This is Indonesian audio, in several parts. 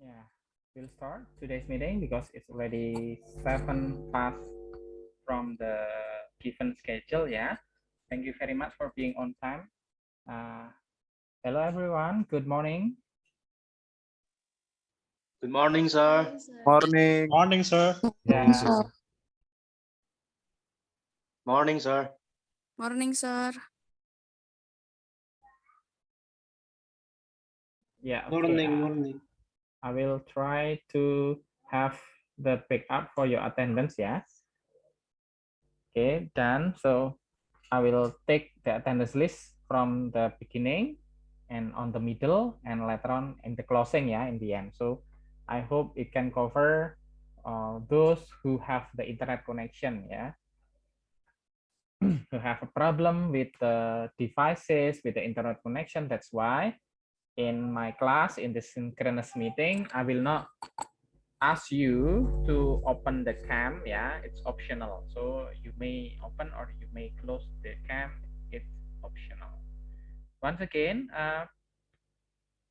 Yeah, we'll start today's meeting because it's already 7 past from the given schedule. Yeah, thank you very much for being on time. Hello everyone. Good morning. Good morning, sir. Morning. Morning, sir. Yeah. Morning, sir. Morning, sir. Yeah. Okay. Morning. I will try to have the backup for your attendance. Yeah. Okay. Done. So I will take the attendance list from the beginning and on the middle and later on in the closing, yeah, in the end. So I hope it can cover those who have the internet connection, yeah, who have a problem with the devices, with the internet connection. That's why in my class, in the synchronous meeting, I will not ask you to open the cam, yeah, it's optional. So you may open or you may close the cam, it's optional. Once again,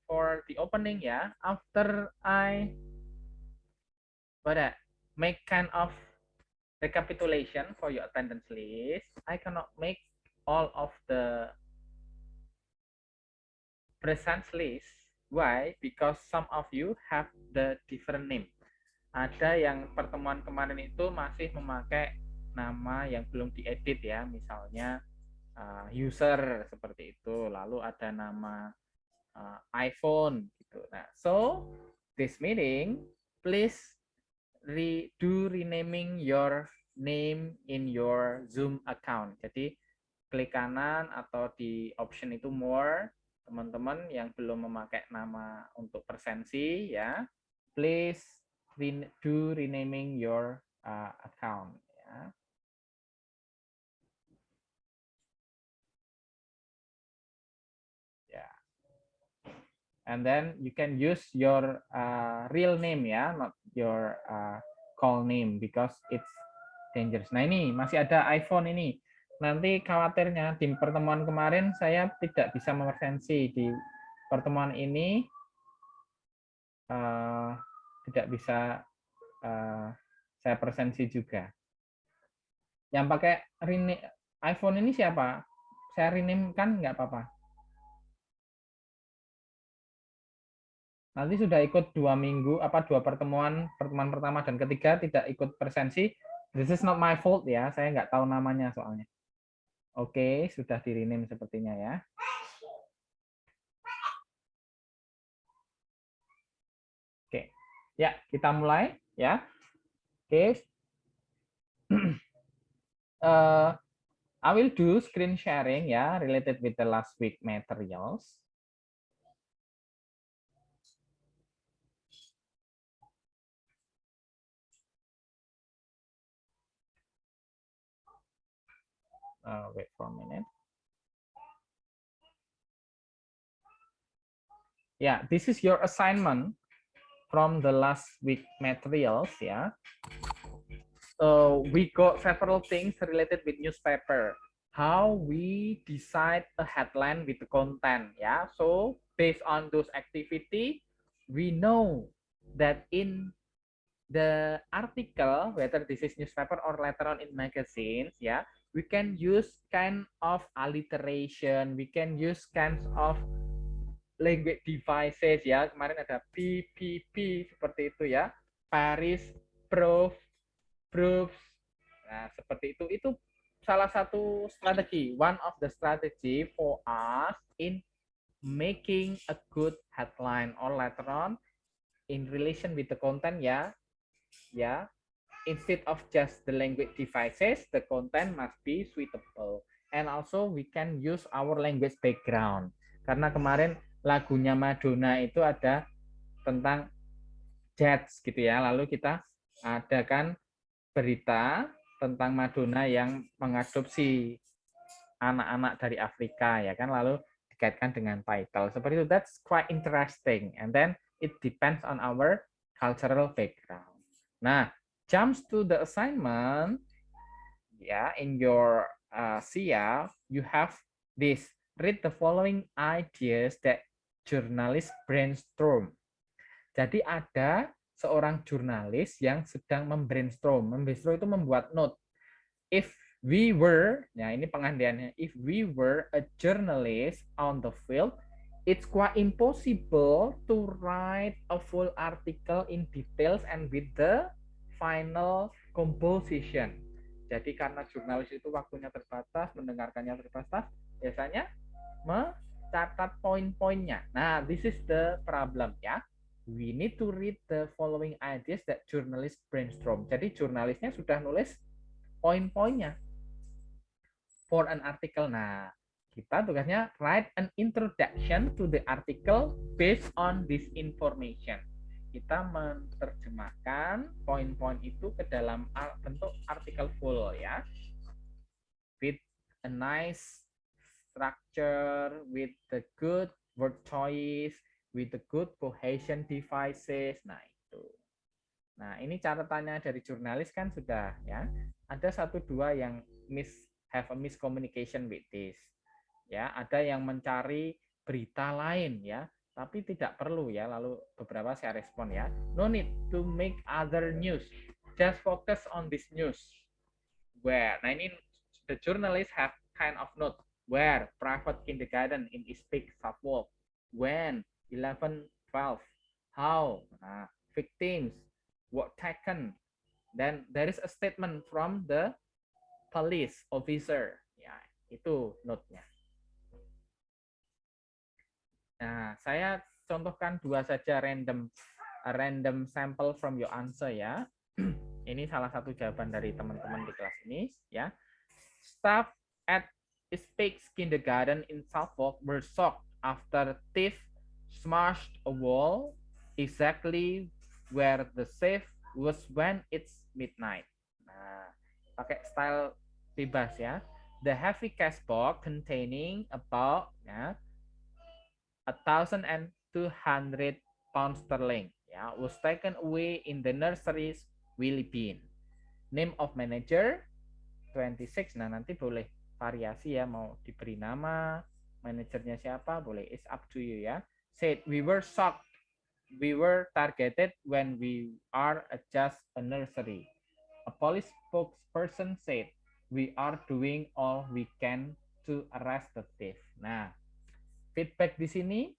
for the opening, yeah, after I make kind of recapitulation for your attendance list, I cannot make all of the presence list. Why? Because some of you have the different name. Ada yang pertemuan kemarin itu masih memakai nama yang belum diedit ya, misalnya user seperti itu, lalu ada nama iPhone gitu. Nah, so this meeting, please do renaming your name in your Zoom account. Jadi klik kanan atau di option itu more, teman-teman yang belum memakai nama untuk presensi ya, please do renaming your account ya. And then you can use your real name ya, not your call name because it's dangerous. Nah ini masih ada iPhone ini. Nanti khawatirnya di pertemuan kemarin saya tidak bisa mepresensi, di pertemuan ini tidak bisa saya presensi juga. Yang pakai iPhone ini siapa? Saya rename kan nggak apa-apa. Nanti sudah ikut 2 minggu, dua pertemuan pertama dan ketiga tidak ikut presensi. This is not my fault ya, saya nggak tahu namanya soalnya. Oke, sudah di rename sepertinya ya. Oke, ya kita mulai ya. Oke, I will do screen sharing ya, related with the last week materials. Wait for a minute. Yeah, this is your assignment from the last week materials. Yeah. So we got several things related with newspaper. How we decide a headline with the content. Yeah. So based on those activity, we know that in the article, whether this is newspaper or later on in magazines, yeah, we can use kind of alliteration, we can use kinds of language devices ya. Kemarin ada PPP seperti itu ya. Paris, proof, proofs. Nah, seperti itu. Itu salah satu strategi, one of the strategy for us in making a good headline or later on in relation with the content ya. Ya. Instead of just the language devices, the content must be suitable. And also we can use our language background. Karena kemarin lagunya Madonna itu ada tentang jazz gitu ya. Lalu kita adakan berita tentang Madonna yang mengadopsi anak-anak dari Afrika ya kan, lalu dikaitkan dengan title. Seperti itu, that's quite interesting. And then it depends on our cultural background. Nah, jumps to the assignment, yeah, in your SIA, you have this. Read the following ideas that journalists brainstorm. Jadi ada seorang jurnalis yang sedang membrainstorm. Membrainstorm itu membuat note. If we were, ya ini pengandaiannya, if we were a journalist on the field, it's quite impossible to write a full article in details and with the final composition. Jadi karena jurnalis itu waktunya terbatas, mendengarkannya terbatas, biasanya mencatat poin-poinnya. Nah, this is the problem ya. We need to read the following ideas that journalists brainstorm. Jadi jurnalisnya sudah nulis poin-poinnya for an article. Nah, kita tugasnya write an introduction to the article based on this information. Kita menerjemahkan poin-poin itu ke dalam bentuk artikel full ya. With a nice structure, with the good word choice, with the good cohesion devices. Nah, itu. Nah, ini catatannya dari jurnalis kan sudah ya. Ada satu dua yang have a miscommunication with this. Ya, ada yang mencari berita lain ya, tapi tidak perlu ya. Lalu beberapa saya respon ya. No need to make other news. Just focus on this news. Where? Nah, ini the journalists have kind of note. Where? Private kindergarten in Ispik, Suffolk. When? 11, 12. How? Nah, victims. What taken? Then there is a statement from the police officer. Ya, itu note-nya. Nah, saya contohkan dua saja random sample from your answer ya. Ini salah satu jawaban dari teman-teman di kelas ini ya. Staff at Ispik Kindergarten in Suffolk were shocked after thief smashed a wall exactly where the safe was when it's midnight. Nah, pakai style bebas ya. The heavy cash box containing about ya 1,200 pounds sterling ya was taken away in the nursery's wheelie bin. Name of manager 26. Nah, nanti boleh variasi ya, mau diberi nama, manajernya siapa, boleh, it's up to you ya. Said we were shocked, we were targeted when we are just a nursery. A police spokesperson said we are doing all we can to arrest the thief. Nah, feedback di sini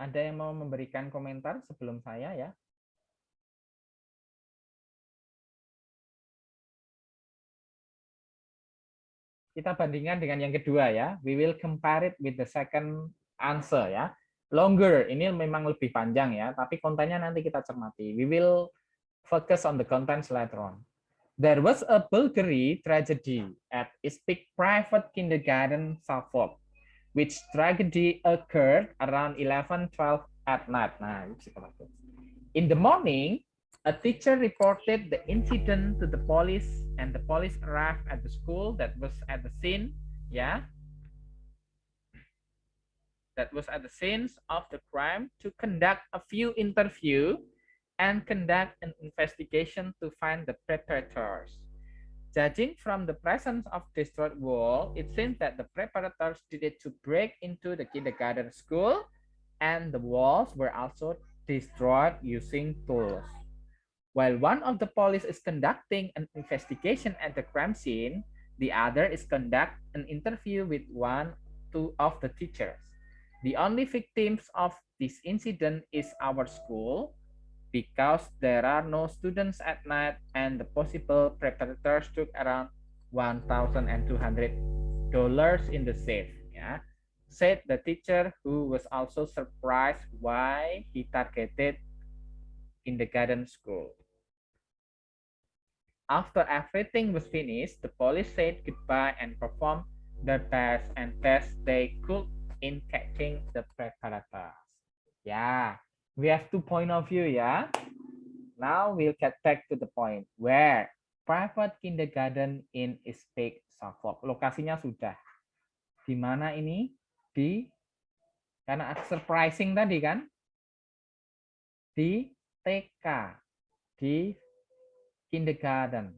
ada yang mau memberikan komentar sebelum saya ya? Kita bandingkan dengan yang kedua ya. We will compare it with the second answer ya. Longer, ini memang lebih panjang ya, tapi kontennya nanti kita cermati. We will focus on the contents later on. There was a burglary tragedy at Ispik Private Kindergarten, Suffolk, which tragedy occurred around 11:12 at night. Nah, in the morning, a teacher reported the incident to the police, and the police arrived at the school that was at the scene. Yeah, that was at the scene of the crime to conduct a few interviews and conduct an investigation to find the perpetrators. Judging from the presence of destroyed wall, it seems that the perpetrators did it to break into the kindergarten school, and the walls were also destroyed using tools. While one of the police is conducting an investigation at the crime scene, the other is conducting an interview with two of the teachers. The only victims of this incident is our school, because there are no students at night and the possible perpetrators took around $1,200 in the safe. Yeah, said the teacher, who was also surprised why he targeted kindergarten school. After everything was finished, the police said goodbye and performed their best they could in catching the perpetrators. Yeah, we have 2 point of view ya. Now we'll get back to the point where private kindergarten in Ispik, Suffolk. Lokasinya sudah. Di mana ini? Karena surprising tadi kan? Di TK, di kindergarten.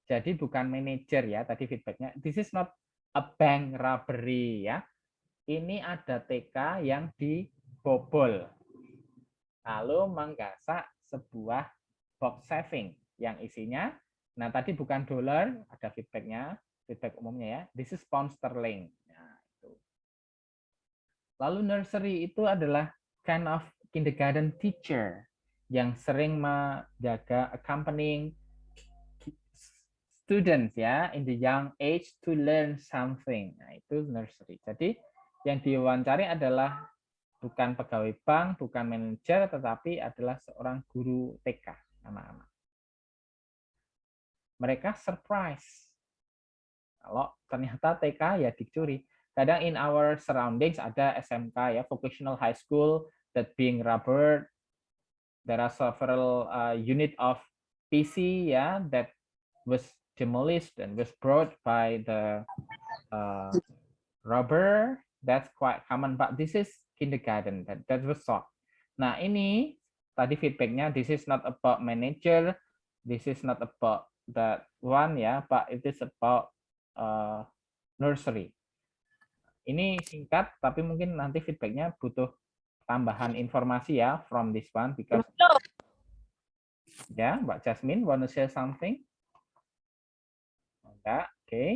Jadi bukan manajer ya, tadi feedbacknya. This is not a bank robbery ya. Ini ada TK yang dibobol. lalu menggasak sebuah box saving yang isinya, nah tadi bukan dolar, ada feedbacknya, feedback umumnya ya, this is pound sterling. Nah, itu. Lalu nursery itu adalah kind of kindergarten teacher yang sering menjaga accompanying students ya in the young age to learn something. Nah, itu nursery. Jadi yang diwawancari adalah bukan pegawai bank, bukan manajer, tetapi adalah seorang guru TK anak-anak. Mereka surprise kalau ternyata TK ya dicuri. Kadang in our surroundings ada SMK ya, vocational high school that being rubber. There are several unit of PC ya that was demolished and was brought by the robber. That's quite common, but this is kindergarten. That was short. Nah ini tadi feedbacknya, this is not about manager, this is not about that one ya, but it is about nursery. Ini singkat, tapi mungkin nanti feedbacknya butuh tambahan informasi ya from this one because ya Mbak Jasmine wanna share something? Enggak, oke. Okay.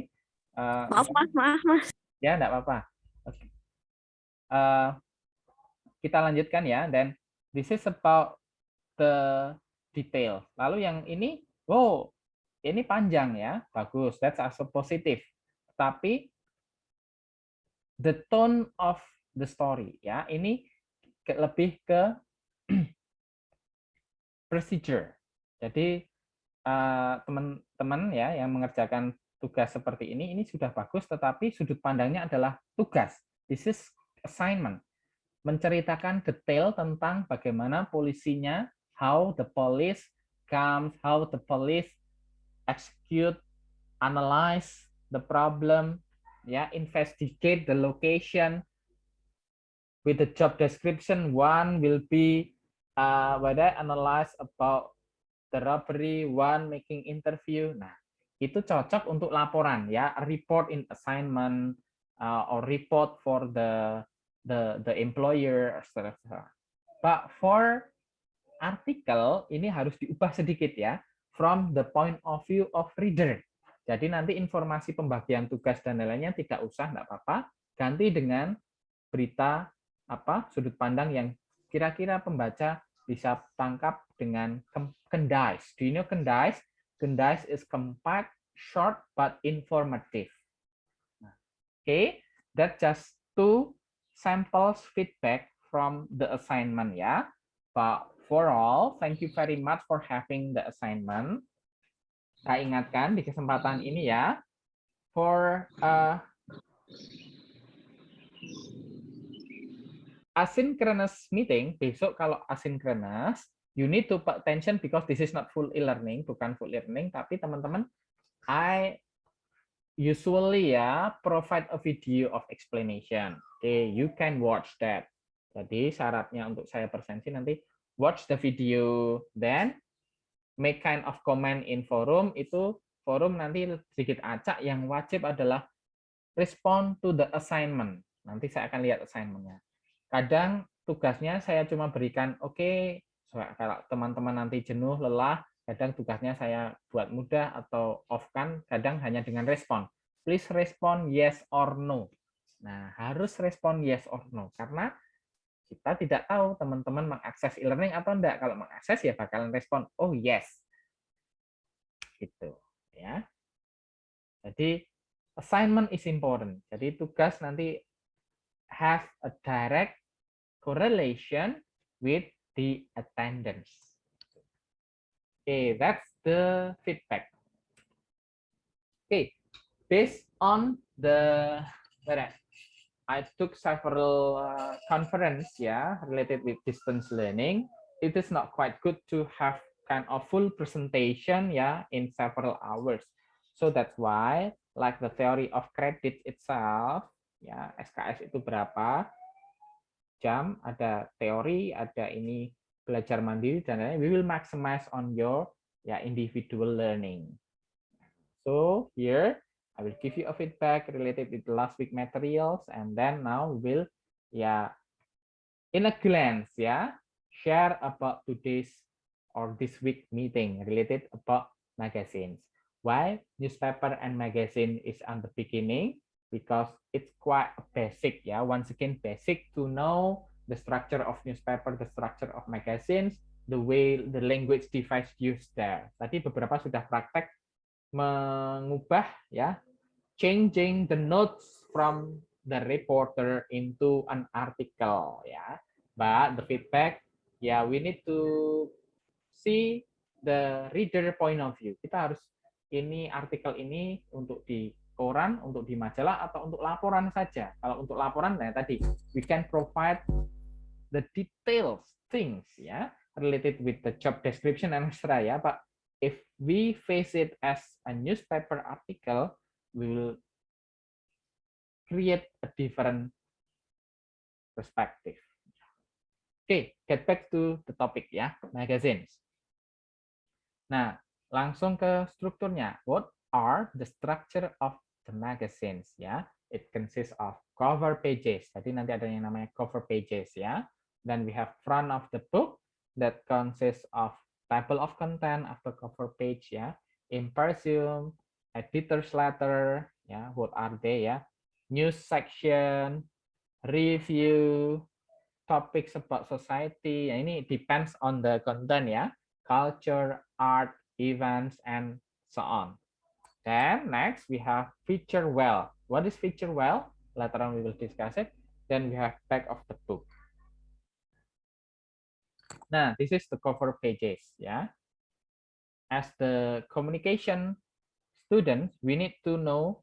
Maaf. Ya, enggak apa-apa. Okay. Kita lanjutkan ya. Dan this is about the detail. Lalu yang ini, wow, ini panjang ya, bagus. That's also positive. Tapi the tone of the story ya, ini lebih ke procedure. Jadi teman-teman ya yang mengerjakan tugas seperti ini sudah bagus, tetapi sudut pandangnya adalah tugas. This is assignment. Menceritakan detail tentang bagaimana polisinya, how the police comes, how the police execute, analyze the problem, ya, investigate the location. With the job description, one will be whether analyze about the robbery, one making interview. Nah, itu cocok untuk laporan ya, report in assignment or report for the employer, etc. But for artikel ini harus diubah sedikit ya, from the point of view of reader. Jadi nanti informasi pembagian tugas dan lain-lainnya tidak usah, enggak apa-apa, ganti dengan berita apa sudut pandang yang kira-kira pembaca bisa tangkap dengan concise. Do you know concise? Concise is compact, short, but informative. Okay, that's just 2 samples feedback from the assignment ya. But for all, thank you very much for having the assignment. Saya ingatkan di kesempatan ini ya, for asynchronous meeting, besok kalau asynchronous, you need to pay attention because this is not full e-learning, bukan full e-learning, tapi teman-teman, I usually ya provide a video of explanation. Okay, you can watch that. Jadi syaratnya untuk saya presensi nanti watch the video, then make kind of comment in forum. Itu forum nanti sedikit acak, yang wajib adalah respond to the assignment. Nanti saya akan lihat assignment-nya. Kadang tugasnya saya cuma berikan, oke, kalau teman-teman nanti jenuh, lelah, kadang tugasnya saya buat mudah atau off-kan, kadang hanya dengan respon. Please respond yes or no. Nah, harus respon yes or no, karena kita tidak tahu teman-teman mengakses e-learning atau enggak. Kalau mengakses ya bakalan respon, oh yes. Gitu. Ya. Jadi, assignment is important. Jadi, tugas nanti have a direct correlation with the attendance. Okay, that's the feedback. Okay, based on the I took several conference related with distance learning. It is not quite good to have kind of full presentation in several hours. So that's why like the theory of credit itself, SKS itu berapa jam, ada teori, ada ini belajar mandiri dan lain-lain. We will maximize on your individual learning. So here I will give you a feedback related with the last week materials, and then now we will in a glance share about today's or this week meeting related about magazines. Why newspaper and magazine is on the beginning? Because it's quite basic, yeah. Once again, basic to know the structure of newspaper, the structure of magazines, the way the language device used there. Tadi beberapa sudah praktek mengubah, ya, changing the notes from the reporter into an article, ya. But the feedback, yeah, we need to see the reader point of view. Kita harus ini artikel ini untuk di koran, untuk di majalah, atau untuk laporan saja. Kalau untuk laporan, nah tadi we can provide the details things, ya, related with the job description and extra, ya. But if we face it as a newspaper article, we will create a different perspective. Okay, get back to the topic, ya, magazines. Nah, langsung ke strukturnya. What are the structure of the magazines, ya? It consists of cover pages. Jadi nanti ada yang namanya cover pages, ya. Then we have front of the book that consists of table of content after cover page, ya. Impression, editor's letter, ya. What are they, ya? News section, review, topics about society. Ya, ini depends on the content, ya. Culture, art, events, and so on. Then next we have feature well. What is feature well? Later on we will discuss it. Then we have back of the book. Nah, this is the cover pages, ya. As the communication students, we need to know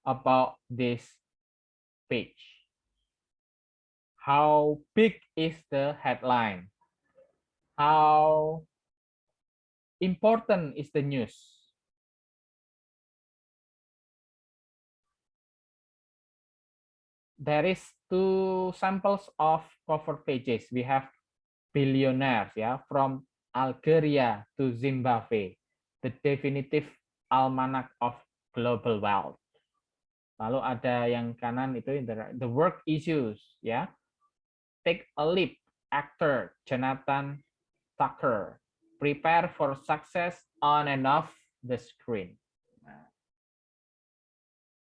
about this page. How big is the headline? How important is the news? There is two samples of cover pages. We have billionaires, ya, from Algeria to Zimbabwe, the definitive almanac of global wealth. Lalu ada yang kanan itu the work issues, ya. Take a leap, actor Jonathan Tucker, prepare for success on and off the screen.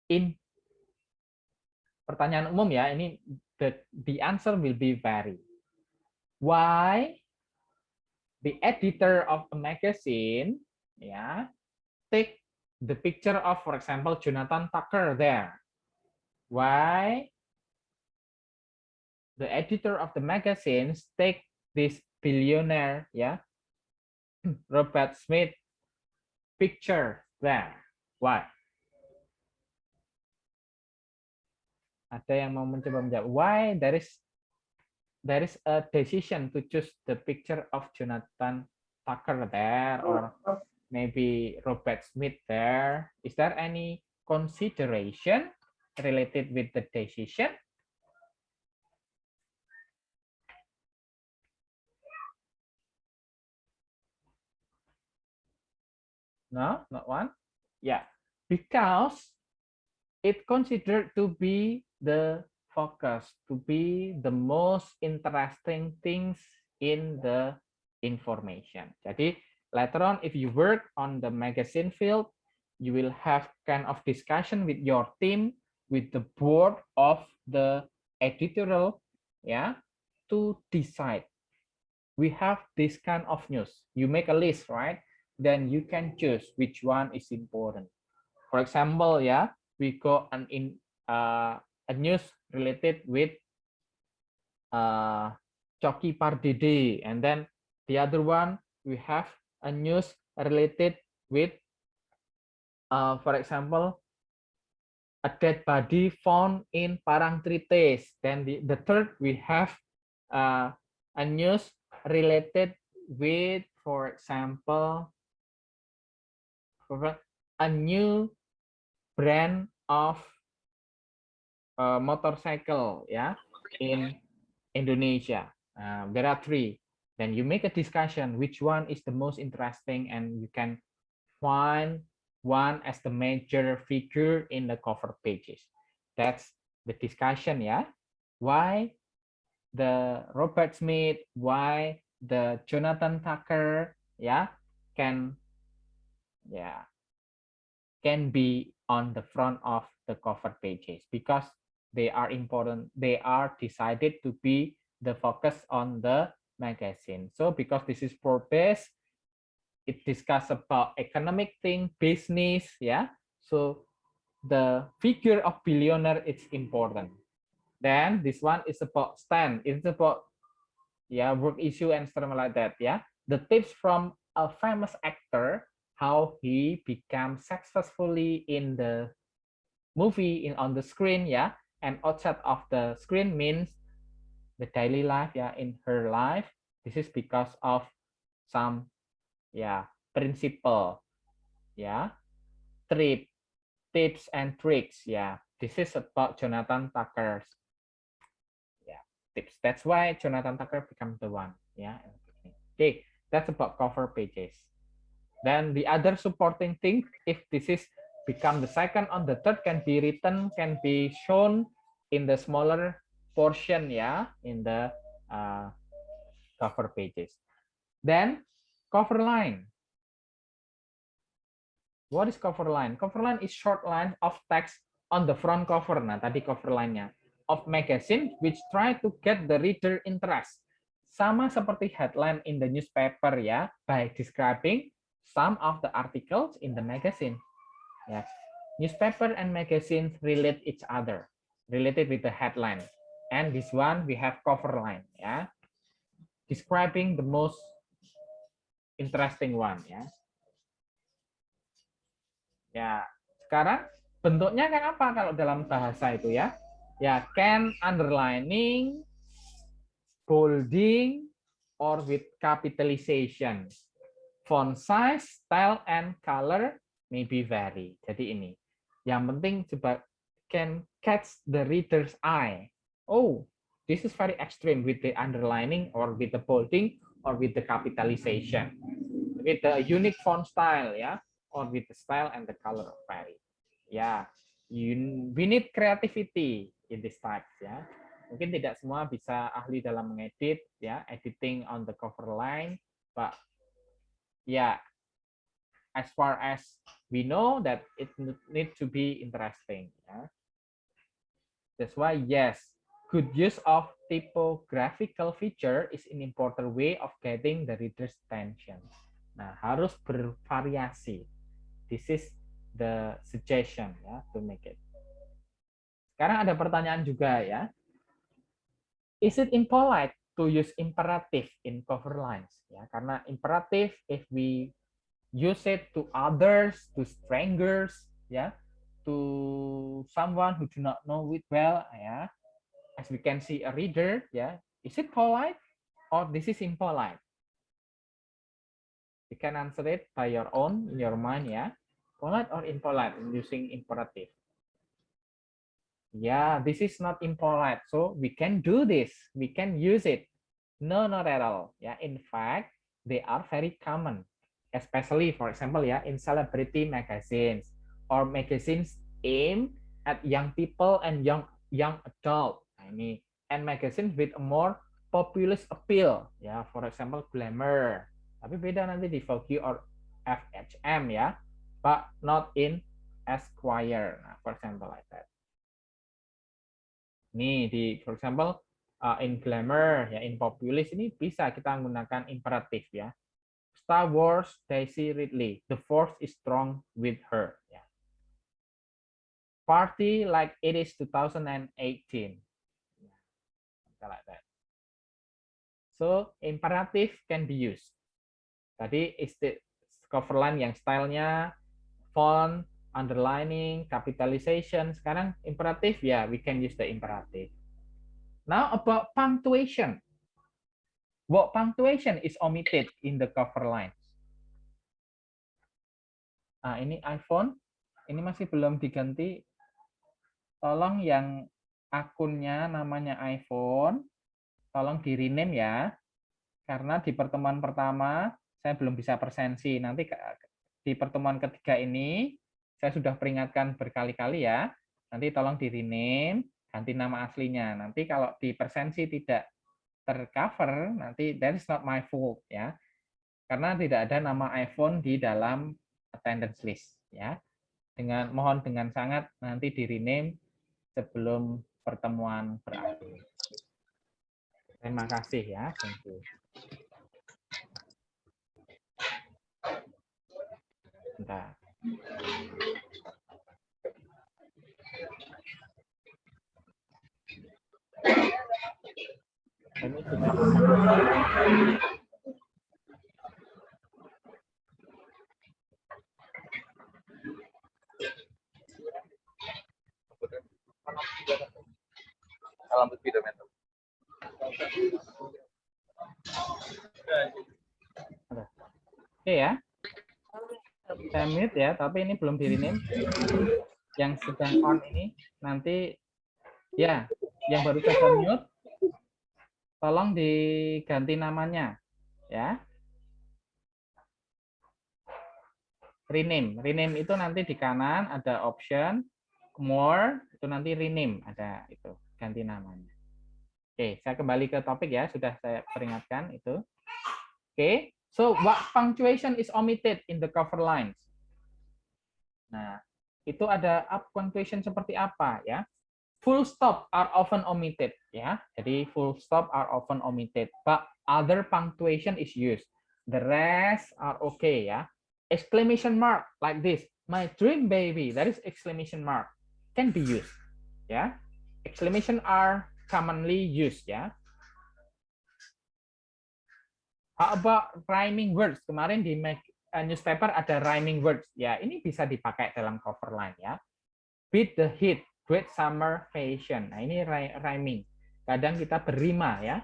In pertanyaan umum, ya, ini the answer will be vary. Why the editor of a magazine, ya, take the picture of, for example, Jonathan Tucker there? Why the editor of the magazines take this billionaire, ya, Robert Smith picture there? Why? Ada yang mau mencoba menjawab? Why there is a decision to choose the picture of Jonathan Tucker there, or maybe Robert Smith there? Is there any consideration related with the decision? No, not one. Yeah, because it considered to be the focus, to be the most interesting things in the information. Jadi later on, if you work on the magazine field, you will have kind of discussion with your team, with the board of the editorial, yeah, to decide. We have this kind of news. You make a list, right? Then you can choose which one is important. For example, yeah, we got a news related with Coki Pardede, and then the other one we have a news related with, for example, a dead body found in Parangtritis. Then the third we have a news related with, for example, a new brand of motorcycle, yeah, in Indonesia. There are three. Then you make a discussion which one is the most interesting, and you can find one as the major figure in the cover pages. That's the discussion, yeah. Why the Robert Smith, why the Jonathan Tucker, can be on the front of the cover pages because they are important. They are decided to be the focus on the magazine. So because this is purpose, it discuss about economic thing, business, So the figure of billionaire is important. Then this one is about stand. It's about work issue and stuff like that. The tips from a famous actor, how he became successfully in the movie on the screen, and outside of the screen means the daily life, in her life. This is because of some principle, tips and tricks. This is about Jonathan Tucker's tips. That's why Jonathan Tucker becomes the one. Okay, that's about cover pages. Then the other supporting thing, if this is become the second on the third, can be written, can be shown in the smaller portion, in the cover pages. Then cover line. What is cover line? Cover line is short line of text on the front cover. Nah, tadi cover line-nya of magazine which try to get the reader interest. Sama seperti headline in the newspaper, by describing some of the articles in the magazine. Newspaper and magazines relate each other, related with the headline. And this one we have cover line, describing the most interesting one, sekarang bentuknya kayak apa kalau dalam bahasa itu, can, underlining, bolding, or with capitalization. Font size, style, and color may be vary. Jadi ini. Yang penting coba can catch the reader's eye. Oh, this is very extreme with the underlining or with the bolding or with the capitalization. With the unique font style, or with the style and the color vary. We need creativity in this type, Mungkin tidak semua bisa ahli dalam mengedit, editing on the cover line, but as far as we know that it needs to be interesting. That's why, yes, good use of typographical feature is an important way of getting the reader's attention. Nah, harus bervariasi. This is the suggestion, to make it. Sekarang ada pertanyaan juga, Is it impolite to use imperative in cover lines? Karena imperative, if we use it to others, to strangers, to someone who do not know it well, as we can see a reader, is it polite or this is impolite? You can answer it by your own, in your mind, polite or impolite in using imperative. This is not impolite, so we can do this, we can use it. No, not at all. In fact, they are very common, especially, for example, in celebrity magazines or magazines aimed at young people and young adult. And magazines with a more populist appeal, for example, Glamour. Tapi beda nanti di Vogue or FHM, but not in Esquire, for example, like that. Nih, for example, in Glamour, in Populist, ini bisa kita menggunakan imperatif, Star Wars, Daisy Ridley, the force is strong with her. Party like it is 2018. Like that. So, imperative can be used. Tadi is the cover line yang stylenya, font, underlining, capitalization. Sekarang imperative, we can use the imperative. Now about punctuation. What punctuation is omitted in the cover lines? Ini iPhone, ini masih belum diganti. Tolong yang akunnya namanya iPhone, tolong di rename ya. Karena di pertemuan pertama saya belum bisa presensi. Nanti di pertemuan ketiga ini saya sudah peringatkan berkali-kali ya. Nanti tolong di rename, ganti nama aslinya. Nanti kalau di presensi tidak tercover, nanti that is not my fault ya. Karena tidak ada nama iPhone di dalam attendance list ya. Mohon dengan sangat nanti di rename sebelum pertemuan berakhir. Terima kasih ya. Thank you. Bentar. Ini sudah. Salam video mentor. Oke ya. Saya mute ya, tapi ini belum di rename. Yang sedang on ini nanti ya, yang baru saja mute tolong diganti namanya ya. Rename itu nanti di kanan ada option more, itu nanti rename, ada itu ganti namanya. Oke, saya kembali ke topik ya, sudah saya peringatkan itu. Oke, so what punctuation is omitted in the cover lines? Nah, itu ada punctuation seperti apa ya? Full stop are often omitted ya. Jadi full stop are often omitted, but other punctuation is used. The rest are okay ya. Exclamation mark like this, my dream baby, that is exclamation mark can be used ya. Exclamation are commonly used ya. How about rhyming words? Kemarin di newspaper ada rhyming words ya. Ini bisa dipakai dalam cover line ya. Beat the heat, great summer fashion. Nah, ini rhyming. Kadang kita berrima ya.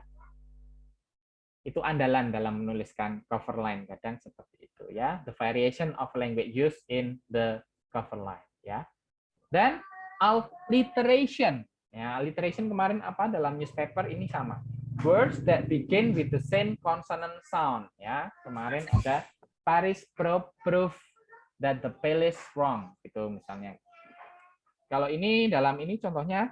Itu andalan dalam menuliskan cover line, kadang seperti itu ya. The variation of language used in the cover line ya. Dan alliteration. Ya, alliteration kemarin apa dalam newspaper ini sama. Words that begin with the same consonant sound ya. Kemarin ada Paris proof that the pill is wrong itu misalnya. Kalau ini dalam ini contohnya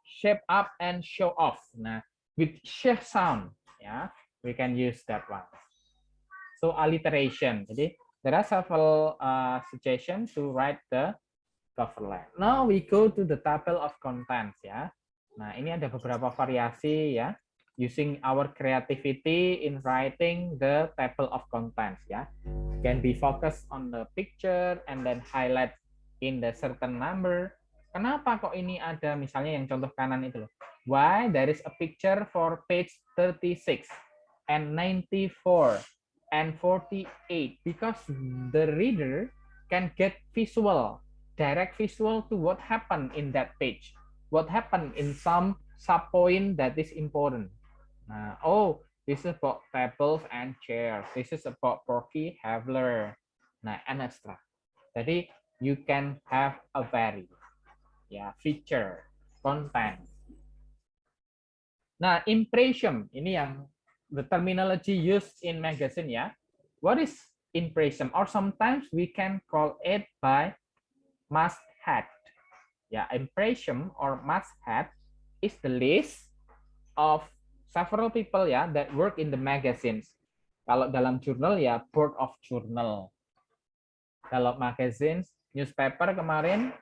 shape up and show off. Nah, with sh sound ya, we can use that one. So alliteration. Jadi there are several suggestions to write the cover line. Now we go to the table of contents ya. Nah, ini ada beberapa variasi ya. Using our creativity in writing the table of contents ya. Can be focused on the picture and then highlight in the certain number. Kenapa kok ini ada misalnya yang contoh kanan itu loh. Why there is a picture for page 36 and 94 and 48? Because the reader can get visual, direct visual to what happened in that page. What happened in some sub-point that is important. Nah, oh, this is about tables and chairs. This is about Porky Havler. Nah, and extra. Jadi, you can have a vary. Ya, feature, content. Nah, impression ini yang the terminology used in magazine ya. What is impression? Or sometimes we can call it by must have. Ya, impression or must have is the list of several people ya that work in the magazines. Kalau dalam jurnal ya board of journal. Kalau magazines, newspaper kemarin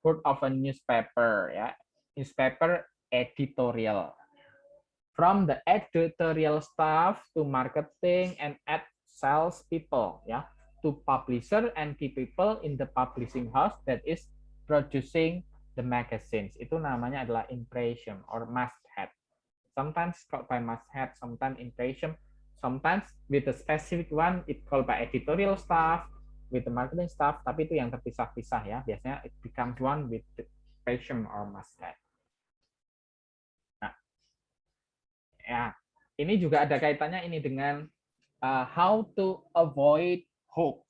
board of a newspaper ya. Newspaper editorial. From the editorial staff to marketing and ad sales people ya, to publisher and key people in the publishing house that is producing the magazines. Itu namanya adalah impression or must have. Sometimes called by must have, sometimes impression, sometimes with a specific one it called by editorial staff, with the marketing staff, tapi itu yang terpisah-pisah ya. Biasanya it becomes one with the impression or must have. Nah, ya, ini juga ada kaitannya ini dengan how to avoid hoax.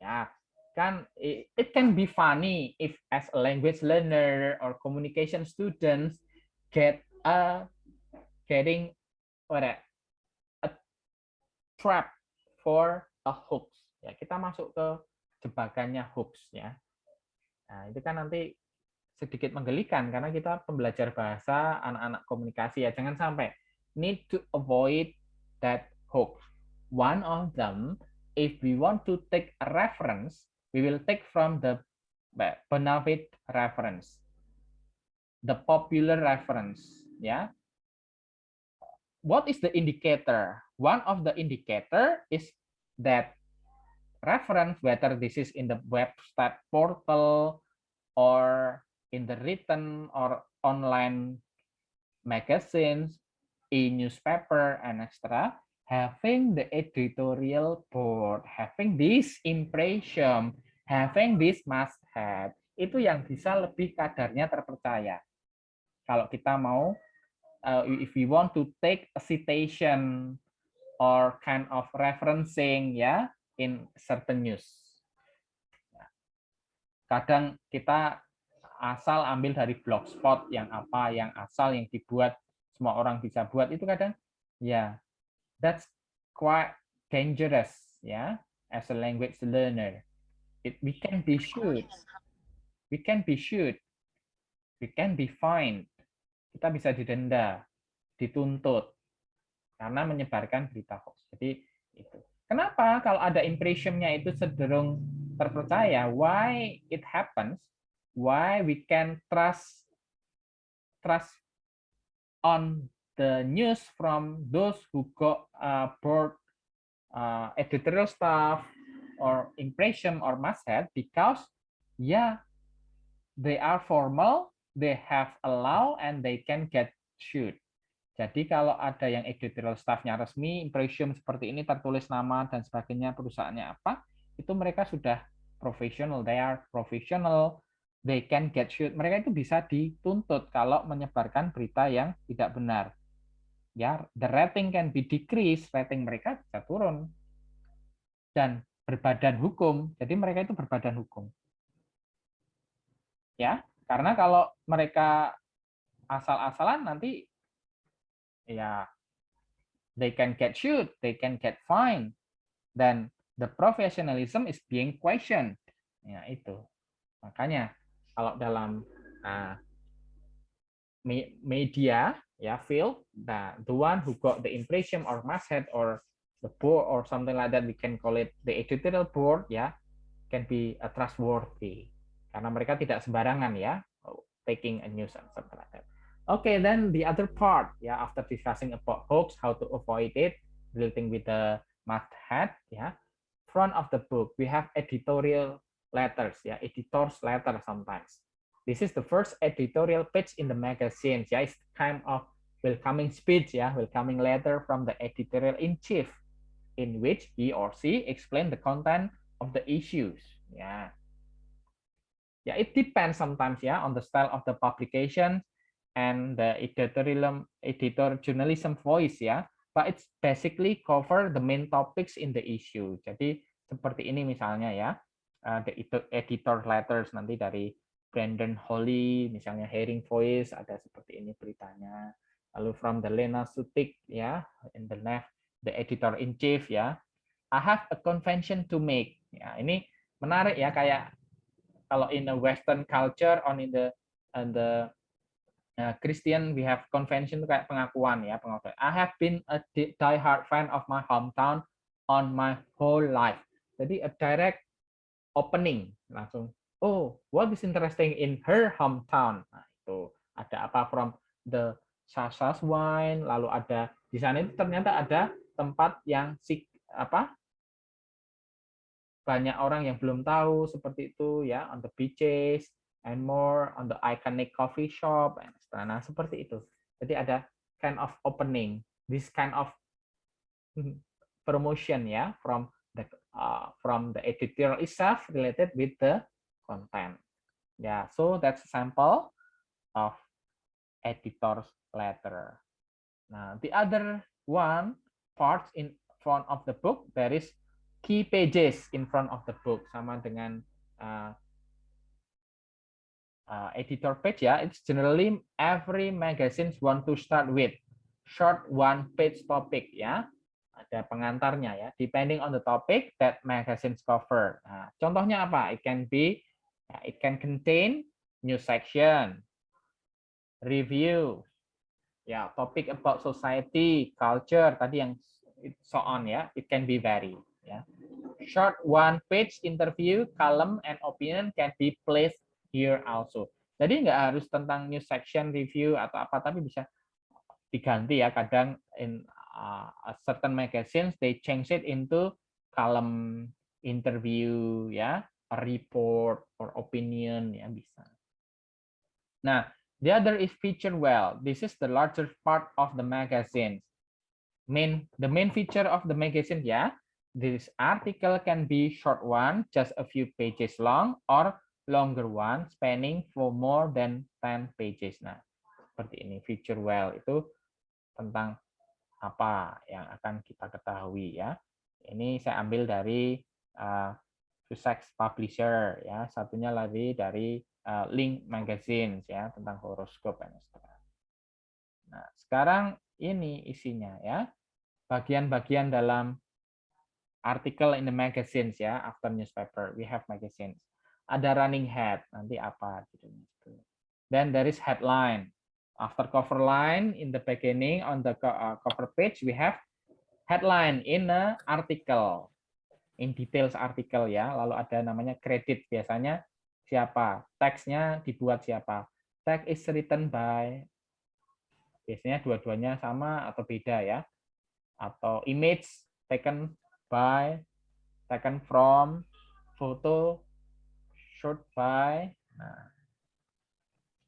Ya, kan it can be funny if as a language learner or communication students getting a trap for a hoax. Ya, kita masuk ke jebakannya hoax ya. Nah, itu kan nanti sedikit menggelikan karena kita pembelajar bahasa, anak-anak komunikasi ya, jangan sampai need to avoid that hoax. One of them, if we want to take a reference, we will take from the benefit reference, the popular reference, ya. What is the indicator? One of the indicator is that reference, whether this is in the website portal or in the written or online magazines, e-newspaper, and etc., having the editorial board, having this impression, having this must-have, itu yang bisa lebih kadarnya terpercaya. Kalau kita mau, if we want to take a citation or kind of referencing ya in certain news. Kadang kita asal ambil dari blogspot yang apa, yang asal yang dibuat semua orang bisa buat, itu kadang ya that's quite dangerous ya as a language learner. We can be sued, we can be fined, kita bisa didenda, dituntut karena menyebarkan berita hoax. Jadi itu. Kenapa kalau ada impressionnya itu cenderung terpercaya? Why it happens? Why we can trust on the news from those who got board editorial staff or impression or must-have? Because yeah, they are formal, they have a law, and they can get sued. Jadi kalau ada yang editorial staff-nya resmi, impression seperti ini tertulis nama dan sebagainya, perusahaannya apa, itu mereka sudah profesional, they are professional, they can get sued. Mereka itu bisa dituntut kalau menyebarkan berita yang tidak benar. Ya, the rating can be decreased, rating mereka bisa turun. Dan berbadan hukum, jadi mereka itu berbadan hukum. Ya, karena kalau mereka asal-asalan nanti ya they can get sued, they can get fined, then the professionalism is being questioned. Ya itu. Makanya kalau dalam media ya field, the one who got the impression or must-have or the board or something like that, we can call it the editorial board ya, can be trustworthy karena mereka tidak sembarangan ya taking a news and something like that. Okay, then the other part, yeah, after discussing about hoax, how to avoid it, relating with the must-have, yeah, front of the book, we have editorial letters, yeah, editor's letter sometimes. This is the first editorial page in the magazine, yeah, it's kind of welcoming speech, yeah, welcoming letter from the editorial-in-chief, in which he or she explain the content of the issues, yeah. Yeah, it depends sometimes, yeah, on the style of the publication and the editor journalism voice ya, but it's basically cover the main topics in the issue. Jadi seperti ini misalnya ya, the editor letters nanti dari Brandon Holly, misalnya Hearing Voice ada seperti ini beritanya. Lalu from the Lena Sutik ya, in the left the editor in chief ya. I have a convention to make. Ya, ini menarik ya, kayak kalau in a Western culture on in the Christian, we have convention kayak pengakuan ya, pengakuan. I have been a die-hard fan of my hometown on my whole life. Jadi a direct opening langsung. Oh, what is interesting in her hometown? Nah, itu ada apa from the Sasa's wine, lalu ada di sana itu ternyata ada tempat yang banyak orang yang belum tahu seperti itu ya, on the beaches and more on the iconic coffee shop, nah seperti itu. Jadi ada kind of opening, this kind of promotion ya from the editorial itself related with the content. Yeah, so that's a sample of editor's letter. Now the other one parts in front of the book, there is key pages in front of the book, sama dengan editor page ya. It's generally every magazines want to start with short one page topic ya. Ada pengantarnya ya. Depending on the topic that magazines cover. Nah, contohnya apa? It can contain News section, review, ya, topic about society, culture, tadi yang so on ya, it can be vary ya. Short one-page interview, column, and opinion can be placed here also. Jadi nggak harus tentang news section, review atau apa, tapi bisa diganti ya. Kadang in a certain magazines they change it into column, interview ya, a report or opinion ya, bisa. Nah, the other is featured well. This is the larger part of the magazine. The main feature of the magazine, yeah, this article can be short one, just a few pages long, or longer one, spanning for more than 10 pages. Nah, seperti ini, feature well itu tentang apa yang akan kita ketahui ya. Ini saya ambil dari Sussex Publisher ya, satunya lagi dari Link Magazines ya, tentang horoskop dan seterusnya. Nah, sekarang ini isinya ya. Bagian-bagian dalam artikel in the magazines ya, after newspaper we have magazines. Ada running head, nanti apa gitu. Then there is headline. After cover line in the beginning on the cover page we have headline in a article. In details artikel ya, lalu ada namanya credit, biasanya siapa, teksnya dibuat siapa. Text is written by, biasanya dua-duanya sama atau beda ya. Atau image taken by, taken from, foto shot by. Nah,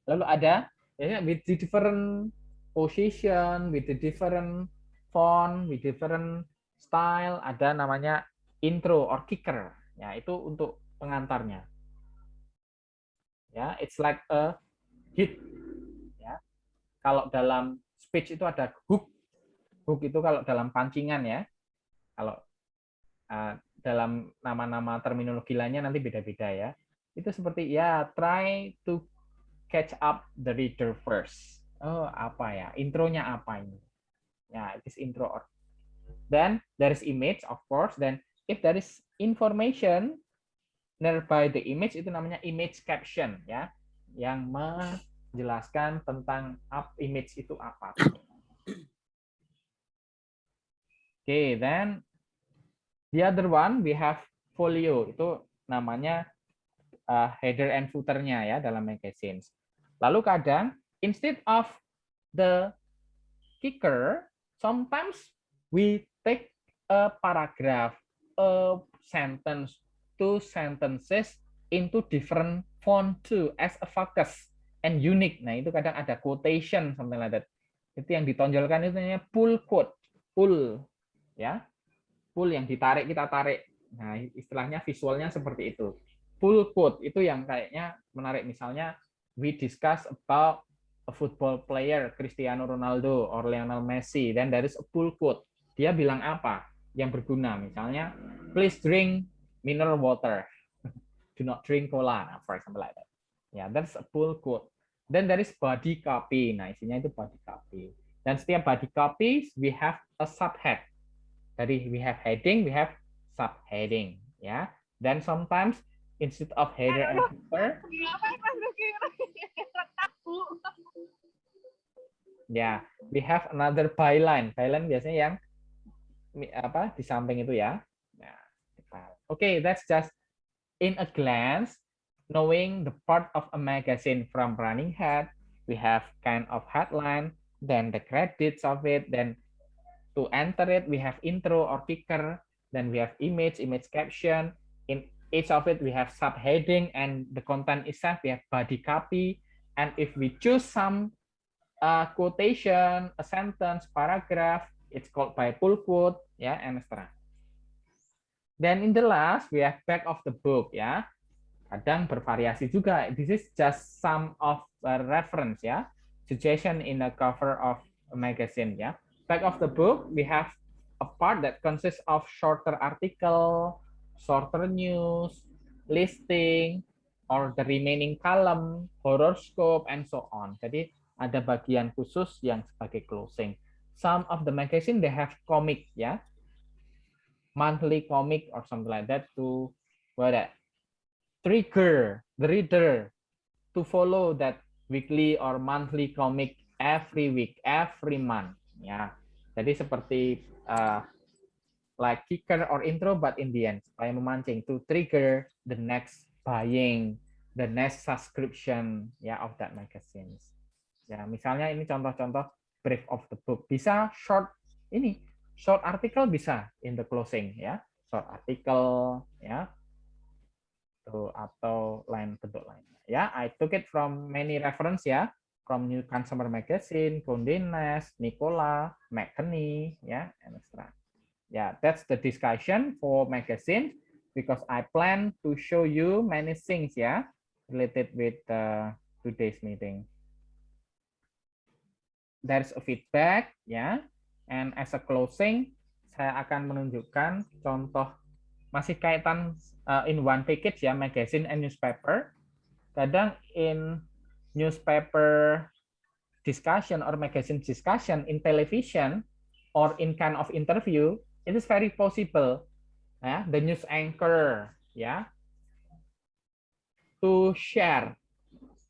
lalu ada ya, with the different position, with the different font, with different style, ada namanya intro or kicker. Ya, itu untuk pengantarnya. Ya, it's like a hit. Ya. Kalau dalam speech itu ada hook. Hook itu kalau dalam pancingan ya. Kalau dalam nama-nama terminologi lainnya nanti beda-beda ya. Itu seperti ya, try to catch up the reader first. Oh, apa ya? Intronya apa ini? Ya, it is intro. Then there is image, of course. Then if there is information nearby the image, itu namanya image caption ya, yang menjelaskan tentang image itu apa. Okay, then the other one we have folio, itu namanya header and footer-nya ya dalam magazines. Lalu kadang instead of the kicker, sometimes we take a paragraph, a sentence, two sentences into different font too as a focus and unique. Nah, itu kadang ada quotation, something like that. Itu yang ditonjolkan itu namanya pull quote. Pull ya. Pull yang ditarik, kita tarik. Nah, istilahnya visualnya seperti itu. Pull quote itu yang kayaknya menarik, misalnya we discuss about a football player Cristiano Ronaldo or Lionel Messi, then there is a pull quote. Dia bilang apa yang berguna, misalnya please drink mineral water, do not drink cola, for example like that. Ya, that's a pull quote. Then there is body copy. Nah, isinya itu body copy. Dan setiap body copy we have a subhead. Tadi we have heading, we have subheading, ya. Then sometimes instead of header and footer, ya, we have another byline. Byline biasanya yang apa di samping itu ya. Nah, okay, that's just in a glance, knowing the part of a magazine from running head. We have kind of headline, then the credits of it, then to enter it we have intro or kicker, then we have image caption. In each of it we have subheading, and the content itself we have body copy, and if we choose some quotation, a sentence, paragraph, it's called by pull quote ya, and etc. Then in the last we have back of the book ya. Kadang bervariasi juga. This is just some of reference ya, suggestion in the cover of a magazine ya. Back of the book we have a part that consists of shorter article, shorter news, listing, or the remaining column, horoscope, and so on. Jadi ada bagian khusus yang sebagai closing. Some of the magazine they have comic ya, monthly comic or something like that to what that trigger the reader to follow that weekly or monthly comic every week, every month. Ya, jadi seperti like kicker or intro, but in the end, supaya memancing to trigger the next buying, the next subscription ya of that magazines. Ya, misalnya ini contoh-contoh brief of the book. Bisa short ini, short article bisa in the closing ya, short article ya, tuh atau lain bentuk lainnya. Ya, I took it from many reference ya, from New Consumer Magazine, Condé Nast, Nicola, McKinney ya, and etc. Yeah, that's the discussion for magazine because I plan to show you many things yeah related with today's meeting. There's a feedback ya, and as a closing saya akan menunjukkan contoh masih kaitan in one package ya, magazine and newspaper. Kadang in newspaper discussion or magazine discussion in television or in kind of interview, it is very possible the news anchor to share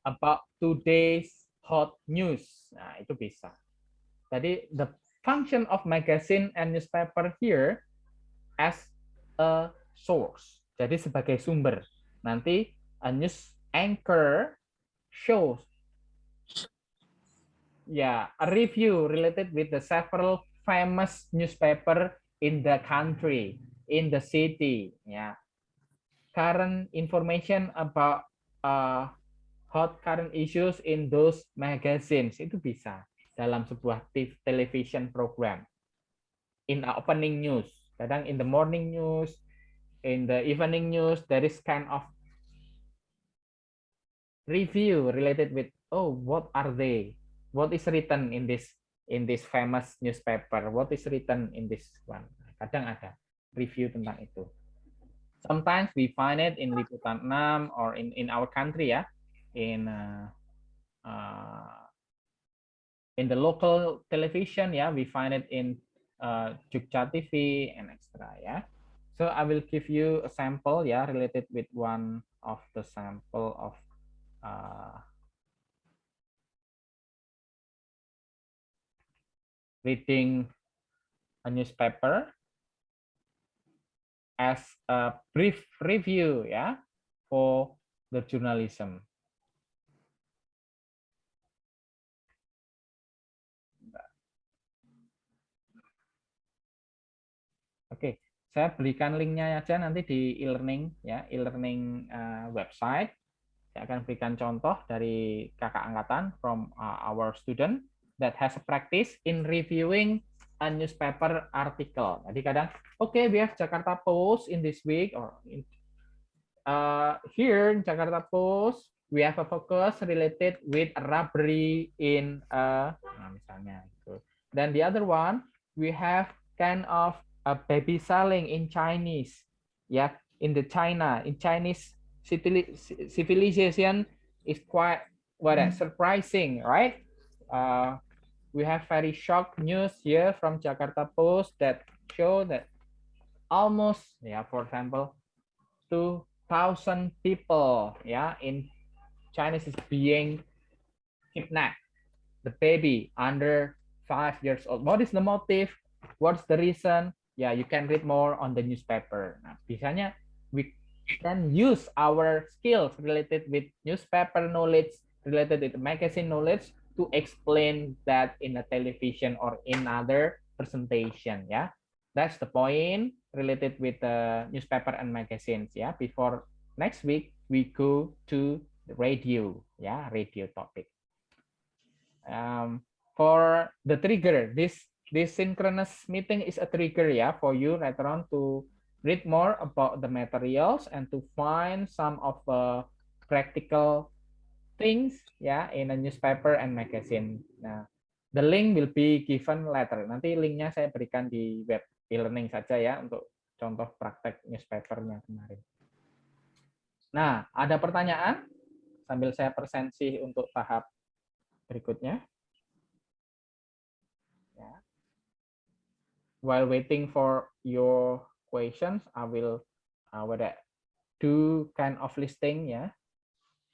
about today's hot news. Nah, itu bisa. Jadi the function of magazine and newspaper here as a source. Jadi sebagai sumber. Nanti a news anchor shows a review related with the several famous newspaper in the country, in the city, current information about hot current issues in those magazines, itu bisa dalam sebuah television program. In the opening news, kadang in the morning news, in the evening news, there is kind of review related with what are they, what is written in this famous newspaper, what is written in this one. Kadang ada review tentang itu. Sometimes we find it in Liputan 6 or in our country in the local television we find it in Jogja TV and extra So I will give you a sample related with one of the sample of reading a newspaper as a brief review for the journalism. Oke, saya berikan linknya aja nanti di e-learning e-learning website. Saya akan berikan contoh dari kakak angkatan from our student that has a practice in reviewing a newspaper article. Jadi kadang, we have Jakarta Post in this week, or here in Jakarta Post, we have a focus related with robbery in misalnya itu. Then the other one, we have kind of a baby selling in Chinese, in the in Chinese civilization is quite surprising, right? We have very shocked news here from Jakarta Post that show that almost, for example, 2,000 people, in China is being kidnapped. The baby under 5 years old. What is the motive? What's the reason? You can read more on the newspaper. Nah, biasanya we can use our skills related with newspaper knowledge, related with magazine knowledge to explain that in a television or in other presentation. That's the point related with the newspaper and magazines. Before next week we go to the radio. Radio topic. For the trigger, this synchronous meeting is a trigger for you later on to read more about the materials and to find some of the practical things in a newspaper and magazine. Nah, the link will be given later. Nanti linknya saya berikan di web e-learning saja untuk contoh praktek newspapernya kemarin. Nah, ada pertanyaan sambil saya presentasi untuk tahap berikutnya. While waiting for your questions, I will do kind of listing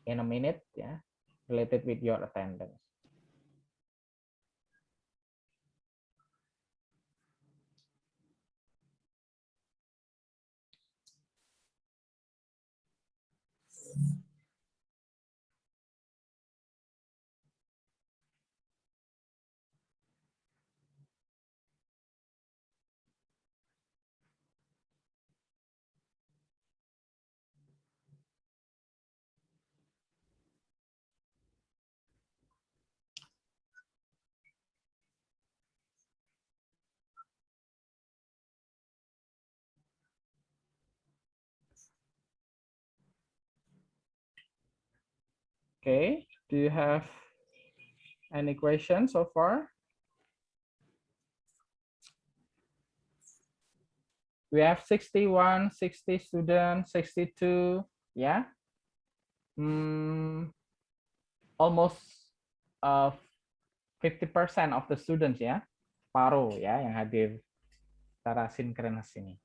in a minute, yeah, related with your attendance. Okay, do you have any questions so far? We have 61, 60 students, 62, yeah. Almost 50% of the students ya, separuh ya yang hadir secara sinkronis ini.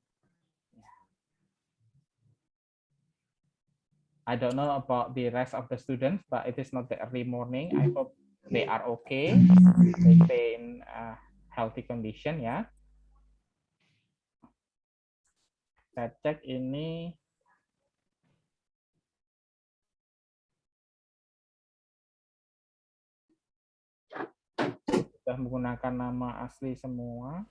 I don't know about the rest of the students, but it is not the early morning. I hope they are okay. They stay in healthy condition ya. Saya cek ini. Sudah menggunakan nama asli semua.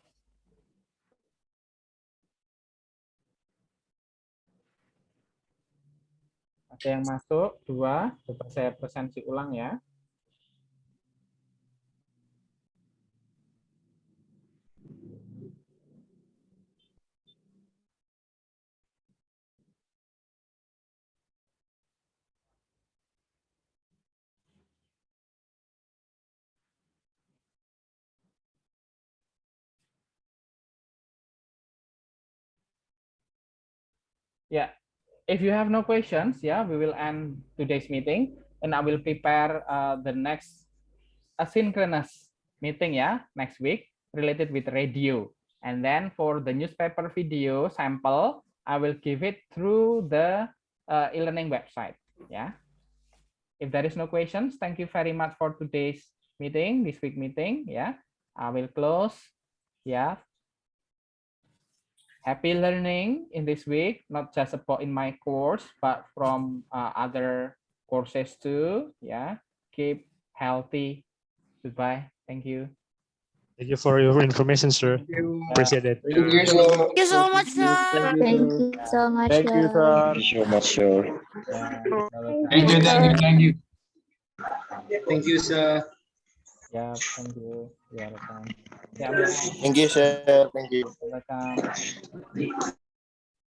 Ada yang masuk, 2. Coba saya presensi ulang ya. Yeah, if you have no questions, yeah, we will end today's meeting, and I will prepare the next asynchronous meeting, yeah, next week related with radio. And then for the newspaper video sample, I will give it through the e-learning website, yeah. If there is no questions, thank you very much for today's meeting, this week meeting, yeah. I will close, yeah. Happy learning in this week, not just about in my course, but from other courses too. Yeah, keep healthy. Goodbye. Thank you. Thank you for your information, sir. Appreciate it. Thank you so much, sir. Thank you so much. Thank you, sir. Thank you so much, sir. Thank you. Thank you, sir. Yeah, thank you. You are welcome. Yeah, Thank you, sir. Thank you. welcome.